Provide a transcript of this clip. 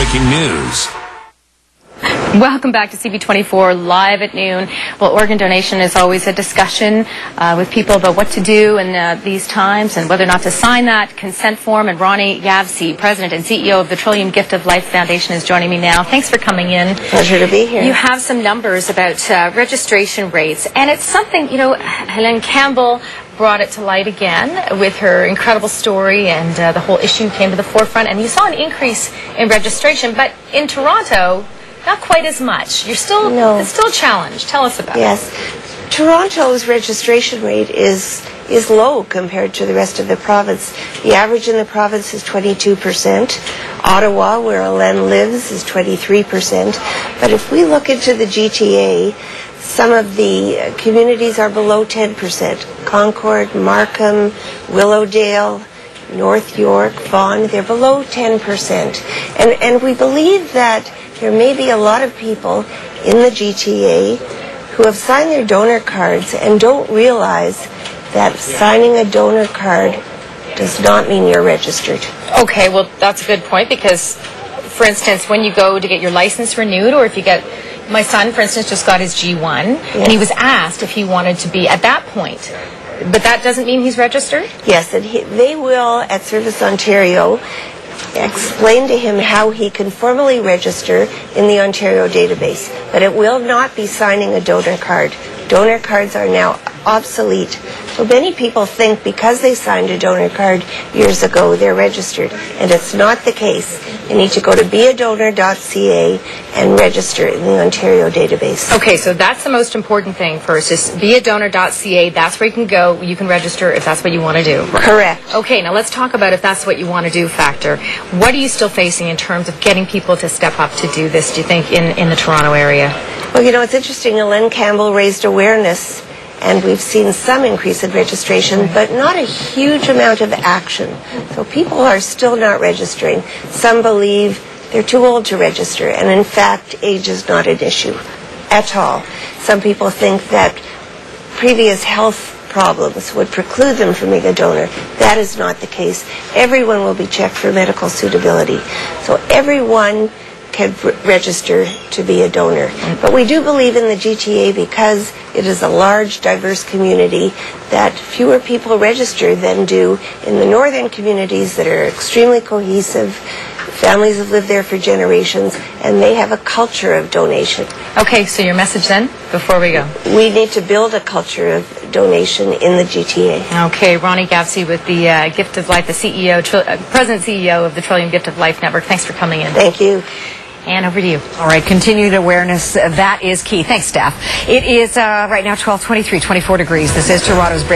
breaking news. Welcome back to CP24 Live at noon. Well, organ donation is always a discussion with people about what to do in these times and whether or not to sign that consent form. And Ronnie Yavsey, President and CEO of the Trillium Gift of Life Foundation, is joining me now. Thanks for coming in. Pleasure to be here. You have some numbers about registration rates, and it's something, you know, Helen Campbell brought it to light again with her incredible story, and the whole issue came to the forefront, and you saw an increase in registration. But in Toronto, not quite as much. It's still a challenge. Tell us about it. Yes. Toronto's registration rate is low compared to the rest of the province. The average in the province is 22%. Ottawa, where Alen lives, is 23%. But if we look into the GTA, some of the communities are below 10%. Concord, Markham, Willowdale, North York, Vaughan, they're below 10%. And we believe that there may be a lot of people in the GTA who have signed their donor cards and don't realize that signing a donor card does not mean you're registered. Okay, well, that's a good point, because, for instance, when you go to get your license renewed, or if you get, my son, for instance, just got his G1, yes, and he was asked if he wanted to be at that point. But that doesn't mean he's registered? Yes, and they will, at Service Ontario, explain to him how he can formally register in the Ontario database. But it will not be signing a donor card. Donor cards are now obsolete. So many people think because they signed a donor card years ago, they're registered. And it's not the case. You need to go to beadonor.ca and register in the Ontario database. Okay, so that's the most important thing first, is beadonor.ca. That's where you can go. You can register if that's what you want to do. Correct. Okay, now let's talk about if that's what you want to do factor. What are you still facing in terms of getting people to step up to do this, do you think, in the Toronto area? Well, you know, it's interesting. Ellen Campbell raised awareness, and we've seen some increase in registration, but not a huge amount of action. So people are still not registering. Some believe they're too old to register, and in fact, age is not an issue at all. Some people think that previous health problems would preclude them from being a donor. That is not the case. Everyone will be checked for medical suitability. So everyone can register to be a donor. But we do believe in the GTA, because it is a large, diverse community, that fewer people register than do in the northern communities that are extremely cohesive. Families have lived there for generations, and they have a culture of donation. Okay, so your message then, before we go? We need to build a culture of donation in the GTA. Okay, Ronnie Yavsey with the Gift of Life, the CEO, President CEO of the Trillium Gift of Life Network. Thanks for coming in. Thank you. And over to you. All right, continued awareness, that is key. Thanks, staff. It is right now 12:23, 24 degrees. This is Toronto's break.